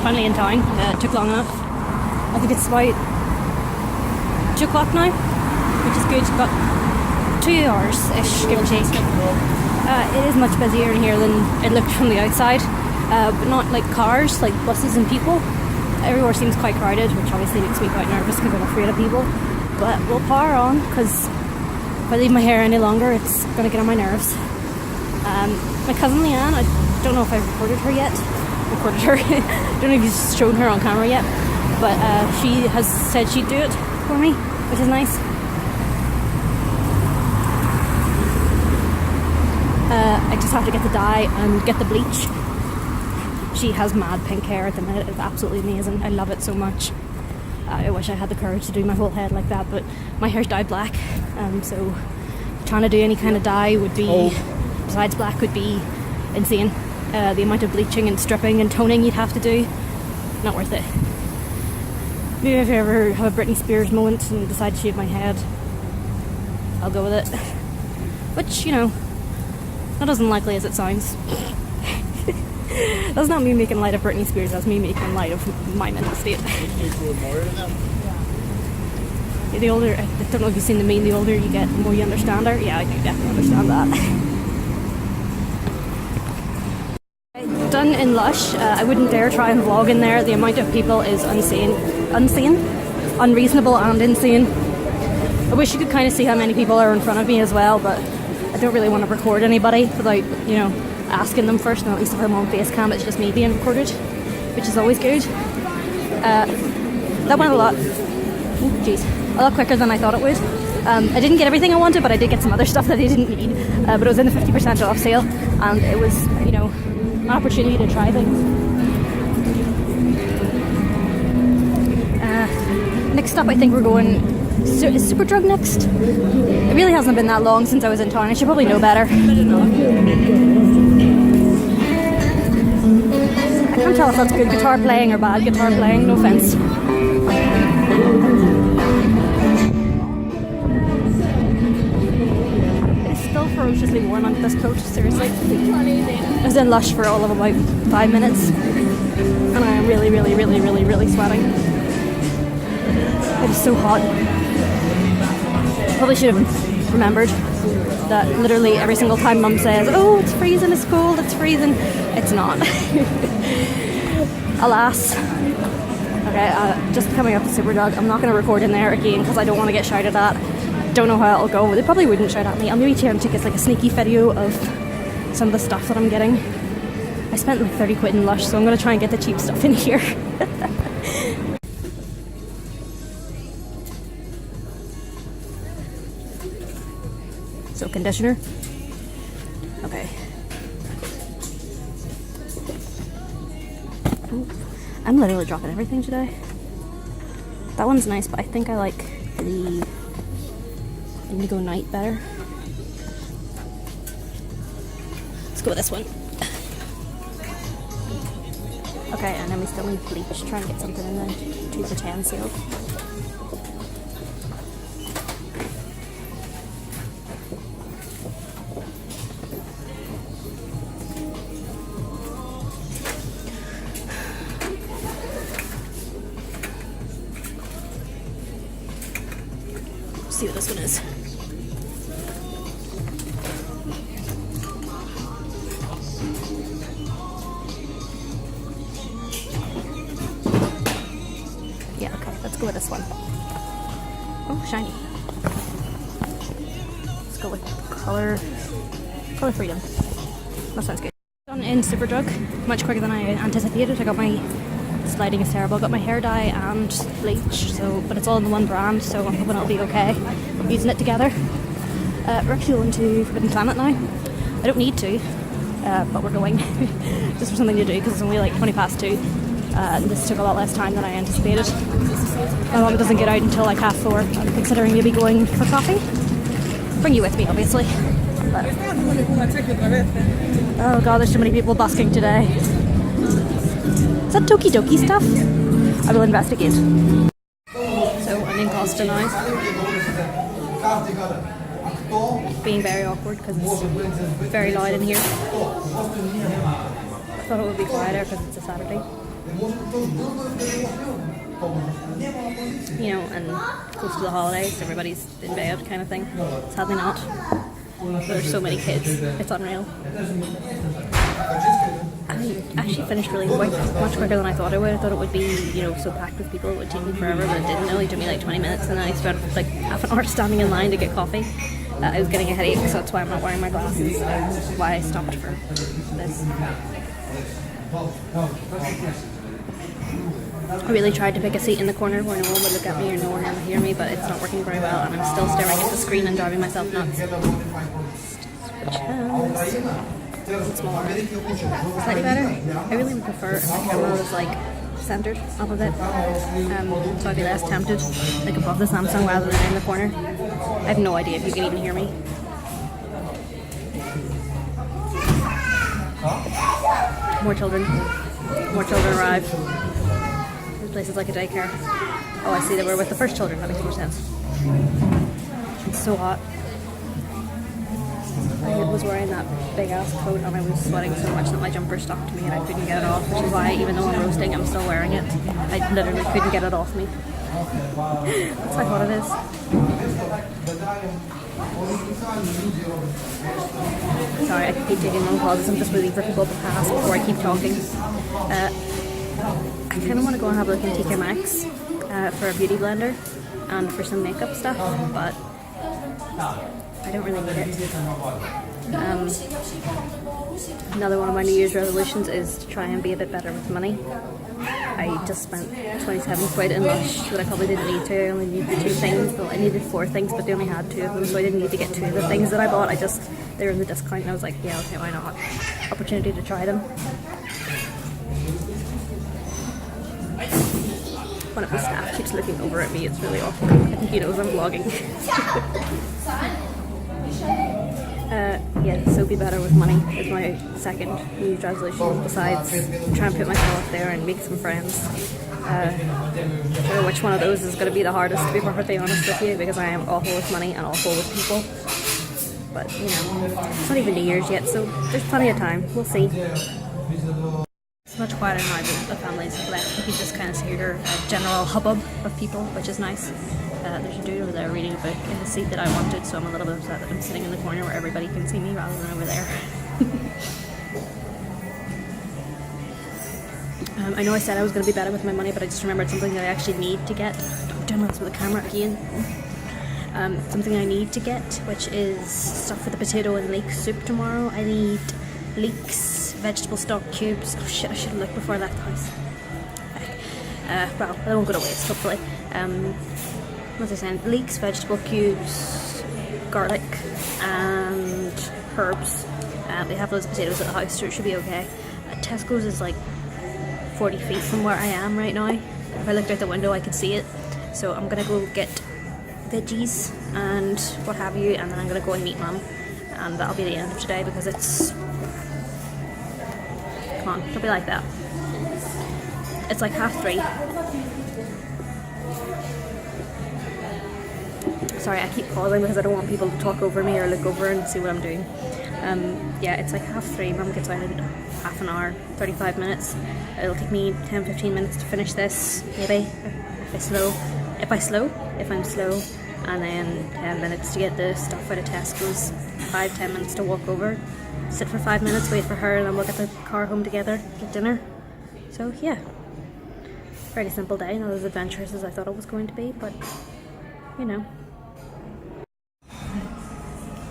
finally in town. It took long enough. I think it's about 2 o'clock now, which is good. Got 2 hours-ish, give or take. It is much busier in here than it looked from the outside, but not like cars, like buses and people. Everywhere seems quite crowded, which obviously makes me quite nervous because I'm afraid of people. But we'll power on, because if I leave my hair any longer, it's going to get on my nerves. My cousin Leanne, I don't know if I've recorded her. I don't know if you've shown her on camera yet, but she has said she'd do it for me, which is nice. I just have to get the dye and get the bleach. She has mad pink hair at the minute. It's absolutely amazing. I love it so much. I wish I had the courage to do my whole head like that, but my hair's dyed black, so trying to do any kind of dye would be, besides black, would be insane. The amount of bleaching and stripping and toning you'd have to do, not worth it. Maybe if I ever have a Britney Spears moment and decide to shave my head, I'll go with it. Which, you know, not as unlikely as it sounds. That's not me making light of Britney Spears, that's me making light of my mental state. The older, I don't know if you've seen the meme, the older you get, the more you understand her. Yeah, I do definitely understand that. Done in Lush. I wouldn't dare try and vlog in there. The amount of people is unreasonable and insane. I wish you could kind of see how many people are in front of me as well, but I don't really want to record anybody without, you know, asking them first, and at least if I'm on face cam it's just me being recorded, which is always good. That went a lot quicker than I thought it would. I didn't get everything I wanted, but I did get some other stuff that I didn't need, but it was in the 50% off sale, and it was, you know, an opportunity to try things. Next up I think we're going, is Superdrug next? It really hasn't been that long since I was in town, I should probably know better. I can't tell if that's good guitar playing or bad guitar playing, no offense. It's still ferociously warm on this coach, seriously. I was in Lush for all of about 5 minutes, and I am really, really, really, really, really sweating. It is so hot. Probably should have remembered that literally every single time Mum says, "Oh, it's freezing, it's cold, it's freezing," it's not. Alas. Okay, just coming up to Superdrug. I'm not going to record in there again because I don't want to get shouted at. Don't know how it'll go. They probably wouldn't shout at me. I'll maybe try and take like a sneaky video of some of the stuff that I'm getting. I spent like 30 quid in Lush, so I'm going to try and get the cheap stuff in here. So conditioner. Okay. Ooh, I'm literally dropping everything today. That one's nice, but I think I like the Indigo Night better. Let's go with this one. Okay, and then we still need bleach. Try and get something in the 2 for 10 sale. See what this one is. Yeah, okay, let's go with this one. Oh, shiny. Let's go with color freedom. That sounds good. Done in Superdrug, much quicker than I anticipated. I got my, this lighting is terrible. I got my hair dye and bleach, but it's all in the one brand, so I'm hoping it'll be okay using it together. We're actually going to Forbidden Planet now. I don't need to, but we're going just for something to do because it's only like 20 past 2. And this took a lot less time than I anticipated. My mum doesn't get out until like 4:30. I'm considering maybe going for coffee. Bring you with me, obviously. But, oh god, there's so many people busking today. Is that Toki Doki stuff? I will investigate. So I'm in Costa now. Being very awkward because it's very loud in here. I thought it would be quieter because it's a Saturday. You know, and close to the holidays, everybody's in bed kind of thing. Sadly not. There's so many kids, it's unreal. I actually finished really quick, much quicker than I thought I would. I thought it would be, you know, so packed with people it would take me forever, but it didn't. It only took me like 20 minutes, and then I spent like half an hour standing in line to get coffee. I was getting a headache, so that's why I'm not wearing my glasses. Why I stopped for this. I really tried to pick a seat in the corner where no one would look at me or no one would hear me, but it's not working very well, and I'm still staring at the screen and driving myself nuts. It's smaller. Slightly better. I really would prefer if the camera was like centered off of it, so I'd be less tempted, like above the Samsung rather than in the corner. I have no idea if you can even hear me. More children arrive. This place is like a daycare. Oh, I see they were with the first children. That makes more sense. It's so hot. I was wearing that big ass coat and I was sweating so much that my jumper stuck to me and I couldn't get it off, which is why even though I'm roasting I'm still wearing it. I literally couldn't get it off me. That's how hot it is. Sorry, I keep taking long pauses. I'm just waiting for people to pass before I keep talking. I kind of want to go and have a look in TK Maxx for a beauty blender and for some makeup stuff, but I don't really need it. Another one of my New Year's resolutions is to try and be a bit better with money. I just spent 27 quid in Lush that I probably didn't need to. I only needed 2 things. Well, I needed 4 things, but they only had 2 of them, so I didn't need to get 2 of the things that I bought. They were in the discount and I was like, yeah, okay, why not? Opportunity to try them. One of the staff keeps looking over at me, it's really awkward. I think he knows I'm vlogging. Yeah, so be better with money is my second New Year's resolution, besides try and put myself up there and make some friends. I don't know which one of those is going to be the hardest, to be perfectly honest with you, because I am awful with money and awful with people. But, you know, it's not even New Year's yet, so there's plenty of time. We'll see. It's much quieter now that the families left. You can just kind of hear a general hubbub of people, which is nice. There's a dude over there reading a book in the seat that I wanted, so I'm a little bit upset that I'm sitting in the corner where everybody can see me rather than over there. I know I said I was going to be better with my money, but I just remembered something that I actually need to get. I'm doing this with the camera again. Something I need to get, which is stuff for the potato and leek soup tomorrow. I need leeks, vegetable stock cubes. Oh shit, I should have looked before I left the house. Well, they won't go to waste, hopefully. What's I saying? Leeks, vegetable cubes, garlic, and herbs. We have those potatoes at the house, so it should be okay. Tesco's is like 40 feet from where I am right now. If I looked out the window, I could see it. So I'm gonna go get veggies and what have you, and then I'm gonna go and meet Mum, and that'll be the end of today because it's. Come on, don't be like that. It's like 3:30. Sorry, I keep pausing because I don't want people to talk over me or look over and see what I'm doing. Yeah, it's like 3:30. Mum gets out in half an hour, 35 minutes. It'll take me 10-15 minutes to finish this, maybe, if I'm slow, and then 10 minutes to get the stuff out of Tesco's, 5-10 minutes to walk over, sit for 5 minutes, wait for her, and then we'll get the car home together, get dinner. So yeah, very simple day, not as adventurous as I thought it was going to be, but you know.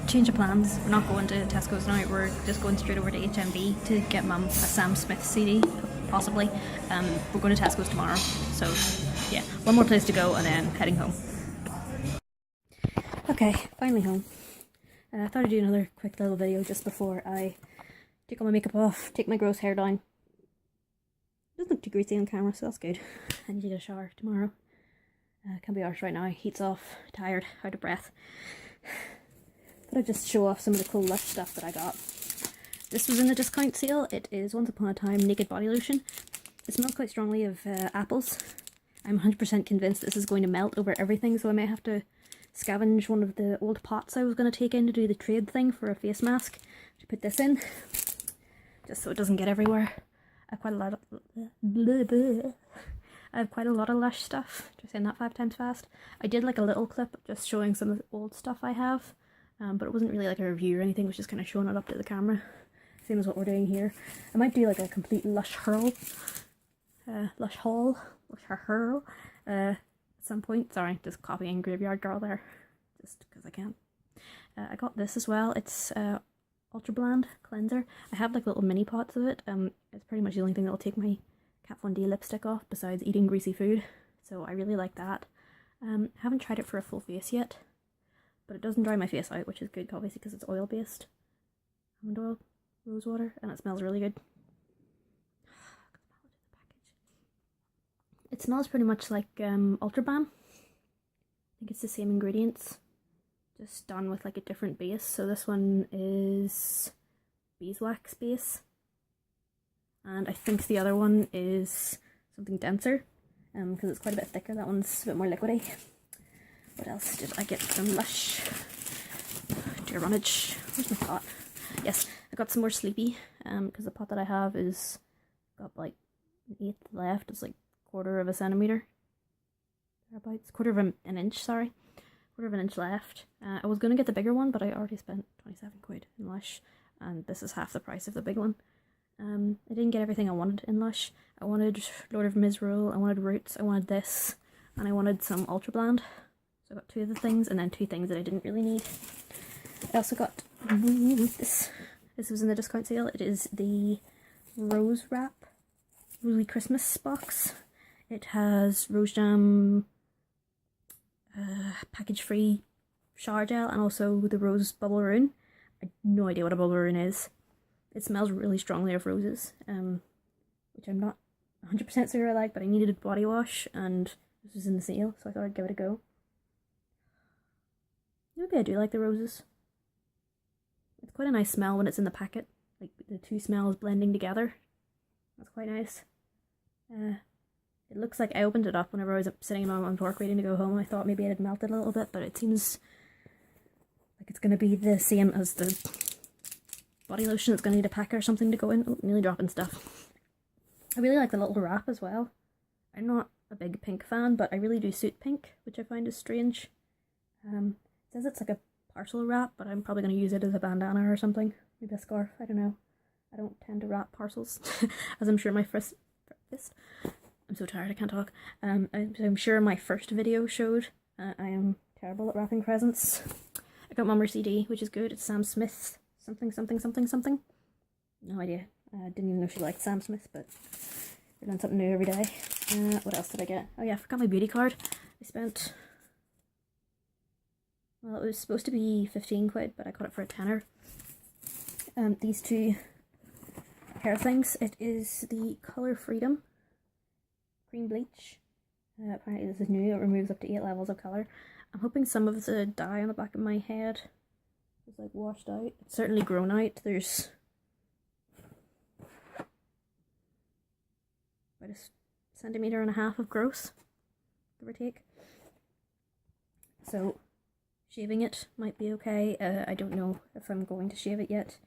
Change of plans. We're not going to Tesco's now, we're just going straight over to HMV to get Mum a Sam Smith CD, possibly. We're going to Tesco's tomorrow, so yeah, one more place to go and then heading home. Okay, finally home. I thought I'd do another quick little video just before I take all my makeup off, take my gross hair down. It doesn't look too greasy on camera, so that's good. I need to get a shower tomorrow. Can't be arsed right now, heat's off, tired, out of breath. Thought I'd just show off some of the cool Lush stuff that I got. This was in the discount sale. It is Once Upon a Time Naked Body Lotion. It smells quite strongly of apples. I'm 100% convinced this is going to melt over everything, so I may have to scavenge one of the old pots I was going to take in to do the trade thing for a face mask to put this in, just so it doesn't get everywhere. I have quite a lot of blah, blah. I have quite a lot of Lush stuff. Just saying that 5 times fast. I did like a little clip just showing some of the old stuff I have, but it wasn't really like a review or anything. It was just kind of showing it up to the camera, same as what we're doing here. I might do like a complete Lush haul, at some point. Sorry, just copying Graveyard Girl there, just because I can. I got this as well. It's Ultra Bland Cleanser. I have like little mini pots of it. It's pretty much the only thing that'll take my Kat Von D lipstick off besides eating greasy food, so I really like that. Haven't tried it for a full face yet, but it doesn't dry my face out, which is good obviously because it's oil based. Almond oil, rose water, and it smells really good. It smells pretty much like Ultra Balm. I think it's the same ingredients, just done with like a different base. So this one is beeswax base, and I think the other one is something denser, because it's quite a bit thicker. That one's a bit more liquidy. What else did I get from Lush? Dear runnage. Where's my pot? Yes, I got some more Sleepy, because the pot that I have is got like an eighth left. It's like 1/4 of a centimetre. Thereabouts. 1/4 of an inch, sorry. 1/4 of an inch left. I was going to get the bigger one, but I already spent 27 quid in Lush, and this is half the price of the big one. I didn't get everything I wanted in Lush. I wanted Lord of Misrule, I wanted Roots, I wanted this, and I wanted some Ultra Bland. So I got 2 of the things, and then 2 things that I didn't really need. I also got this. This was in the discount sale. It is the Rose Wrap Rosy Christmas box. It has rose jam, package free shower gel, and also the rose bubble rune. I have no idea what a bubble rune is. It smells really strongly of roses, which I'm not 100% sure I like, but I needed a body wash and this was in the sale, so I thought I'd give it a go. Maybe I do like the roses. It's quite a nice smell when it's in the packet, like the 2 smells blending together. That's quite nice. It looks like I opened it up whenever I was sitting on work waiting to go home. I thought maybe it had melted a little bit, but it seems like it's going to be the same as the body lotion. It's going to need a packet or something to go in. Oh, nearly dropping stuff. I really like the little wrap as well. I'm not a big pink fan, but I really do suit pink, which I find is strange. It says it's like a parcel wrap, but I'm probably going to use it as a bandana or something. Maybe a scarf, I don't know. I don't tend to wrap parcels, as I'm sure my first... I'm so tired, I can't talk. I'm sure my first video showed. I am terrible at wrapping presents. I got Mummer CD, which is good. It's Sam Smith's something. No idea. I didn't even know she liked Sam Smith, but we learn something new every day. What else did I get? Oh yeah, I forgot my beauty card. I spent... Well, it was supposed to be 15 quid, but I got it for a tenner. These 2 hair things. It is the Colour Freedom cream bleach. Apparently this is new. It removes up to 8 levels of colour. I'm hoping some of the dye on the back of my head is like washed out. It's certainly grown out. There's about 1.5 centimetres of growth, give or take. So shaving it might be okay. I don't know if I'm going to shave it yet.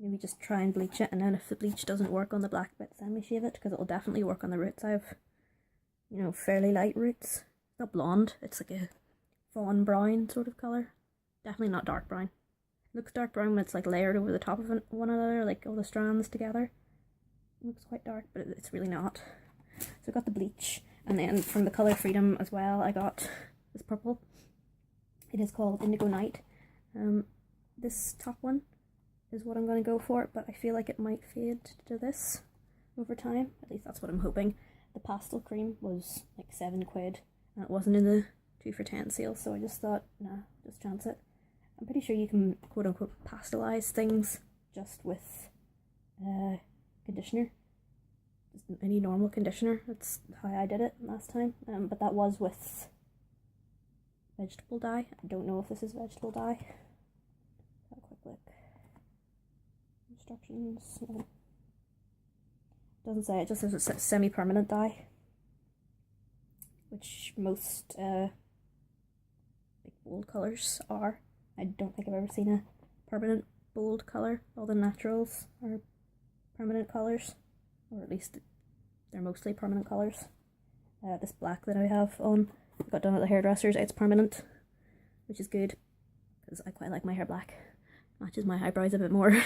Maybe just try and bleach it, and then if the bleach doesn't work on the black bits, then we shave it, because it'll definitely work on the roots. I have, you know, fairly light roots. It's not blonde, it's like a fawn brown sort of colour. Definitely not dark brown. It looks dark brown when it's like layered over the top of one another, like all the strands together. It looks quite dark, but it's really not. So I got the bleach, and then from the Colour Freedom as well, I got this purple. It is called Indigo Night. This top one is what I'm going to go for, but I feel like it might fade to this over time. At least that's what I'm hoping. The pastel cream was like 7 quid, and it wasn't in the 2 for 10 sale, so I just thought, nah, just chance it. I'm pretty sure you can quote unquote pastelize things just with conditioner. Just any normal conditioner. That's how I did it last time. But that was with vegetable dye. I don't know if this is vegetable dye. Have a quick look. Instructions. No. Doesn't say, it just says it's semi-permanent dye, which most big bold colours are. I don't think I've ever seen a permanent bold colour. All the naturals are permanent colours, or at least they're mostly permanent colours. This black that I have on, I got done at the hairdresser's, it's permanent, which is good, because I quite like my hair black. Matches my eyebrows a bit more.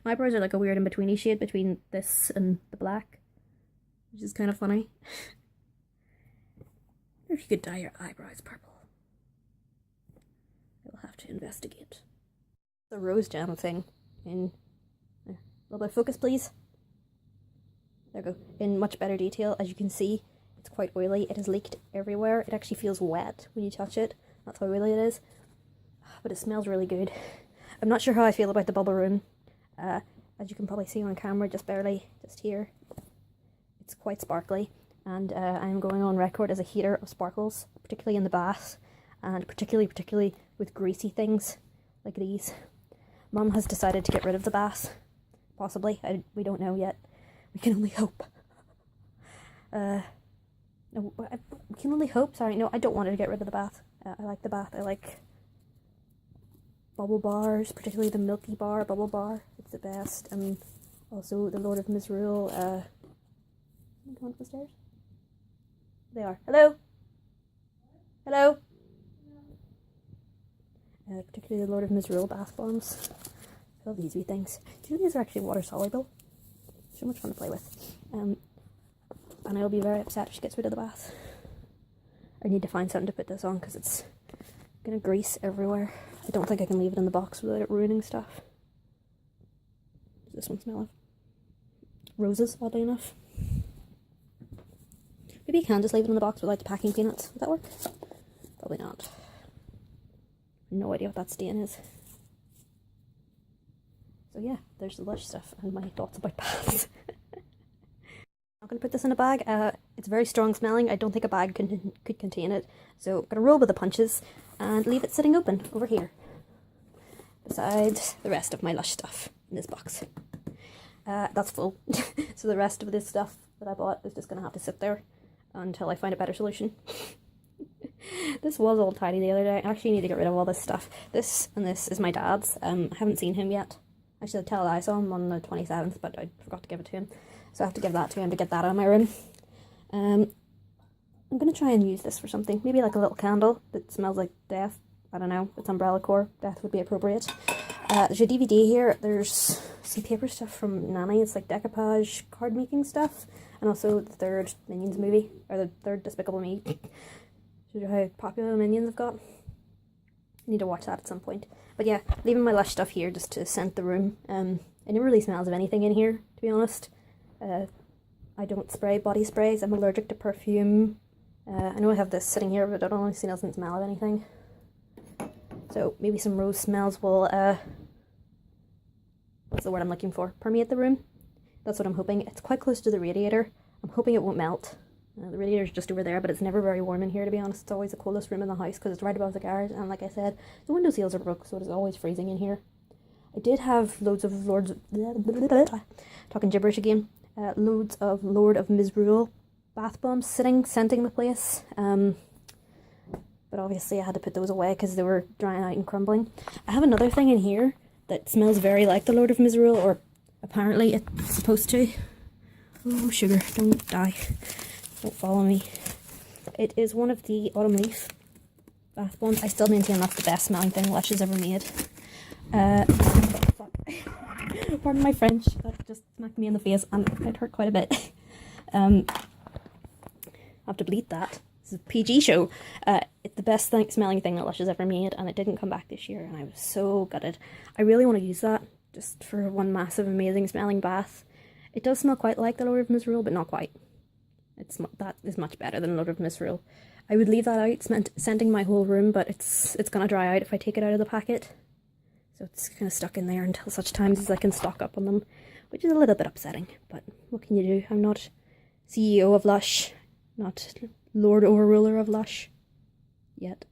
My eyebrows are like a weird in-betweeny shade between this and the black, which is kind of funny. If you could dye your eyebrows purple, I will have to investigate. The rose jam thing in a little bit of focus, please. There we go. In much better detail. As you can see, it's quite oily. It has leaked everywhere. It actually feels wet when you touch it. That's how oily it is. But it smells really good. I'm not sure how I feel about the bubble room. As you can probably see on camera, just barely, just here. It's quite sparkly. And I'm going on record as a hater of sparkles, particularly in the bath. And particularly with greasy things like these. Mum has decided to get rid of the bath. Possibly. We don't know yet. We can only hope. No, we can only hope. Sorry, no, I don't want her to get rid of the bath. I like the bath. I like bubble bars, particularly the Milky Bar bubble bar. It's the best. And also the Lord of Misrule. Am I going up the stairs? They are. Hello? Hello? Particularly the Lord of Misrule bath bombs. I love these wee things. Do you know these are actually water soluble? So much fun to play with. And I'll be very upset if she gets rid of the bath. I need to find something to put this on because it's gonna grease everywhere. I don't think I can leave it in the box without it ruining stuff. Does this one smell of? Roses, oddly enough. Maybe you can just leave it in the box without the packing peanuts. Would that work? Probably not. No idea what that stain is. So yeah, there's the Lush stuff and my thoughts about baths. I'm going to put this in a bag. It's very strong smelling. I don't think a bag could contain it. So I'm going to roll with the punches and leave it sitting open over here. Beside the rest of my Lush stuff in this box. That's full. So the rest of this stuff that I bought is just going to have to sit there until I find a better solution. This was all tidy the other day. I actually need to get rid of all this stuff. This and this is my dad's. I haven't seen him yet. I should tell I saw him on the 27th, but I forgot to give it to him. So I have to give that to him to get that out of my room. I'm going to try and use this for something. Maybe like a little candle that smells like death. I don't know. It's umbrella core. Death would be appropriate. There's a DVD here. There's some paper stuff from Nanny. It's like decoupage card making stuff. And also the third Minions movie. Or the third Despicable Me. Shows you how popular the Minions have got. I need to watch that at some point. But yeah, leaving my Lush stuff here just to scent the room. It never really smells of anything in here, to be honest. I don't spray body sprays. I'm allergic to perfume. I know I have this sitting here, but it honestly doesn't smell of anything. So maybe some rose smells will, what's the word I'm looking for? Permeate the room? That's what I'm hoping. It's quite close to the radiator. I'm hoping it won't melt. The radiator's just over there, but it's never very warm in here, to be honest. It's always the coldest room in the house because it's right above the garage, and like I said, the window seals are broke, so it is always freezing in here. I did have loads of talking gibberish again. Loads of Lord of Misrule bath bombs scenting the place. But obviously I had to put those away because they were drying out and crumbling. I have another thing in here that smells very like the Lord of Misrule, or apparently it's supposed to. Oh, sugar, don't die. Don't follow me. It is one of the Autumn Leaf bath bombs. I still maintain that's the best smelling thing Lush has ever made. Pardon my French, that just smacked me in the face and it hurt quite a bit. I'll have to bleep that. This is a PG show. It's the best smelling thing that Lush has ever made, and it didn't come back this year, and I was so gutted. I really want to use that just for one massive amazing smelling bath. It does smell quite like the Lord of Misrule, but not quite. That is much better than Lord of Misrule. I would leave that out, scenting my whole room, but it's gonna dry out if I take it out of the packet. So it's kind of stuck in there until such times as I can stock up on them, which is a little bit upsetting, but what can you do? I'm not CEO of Lush, not Lord Overruler of Lush, yet.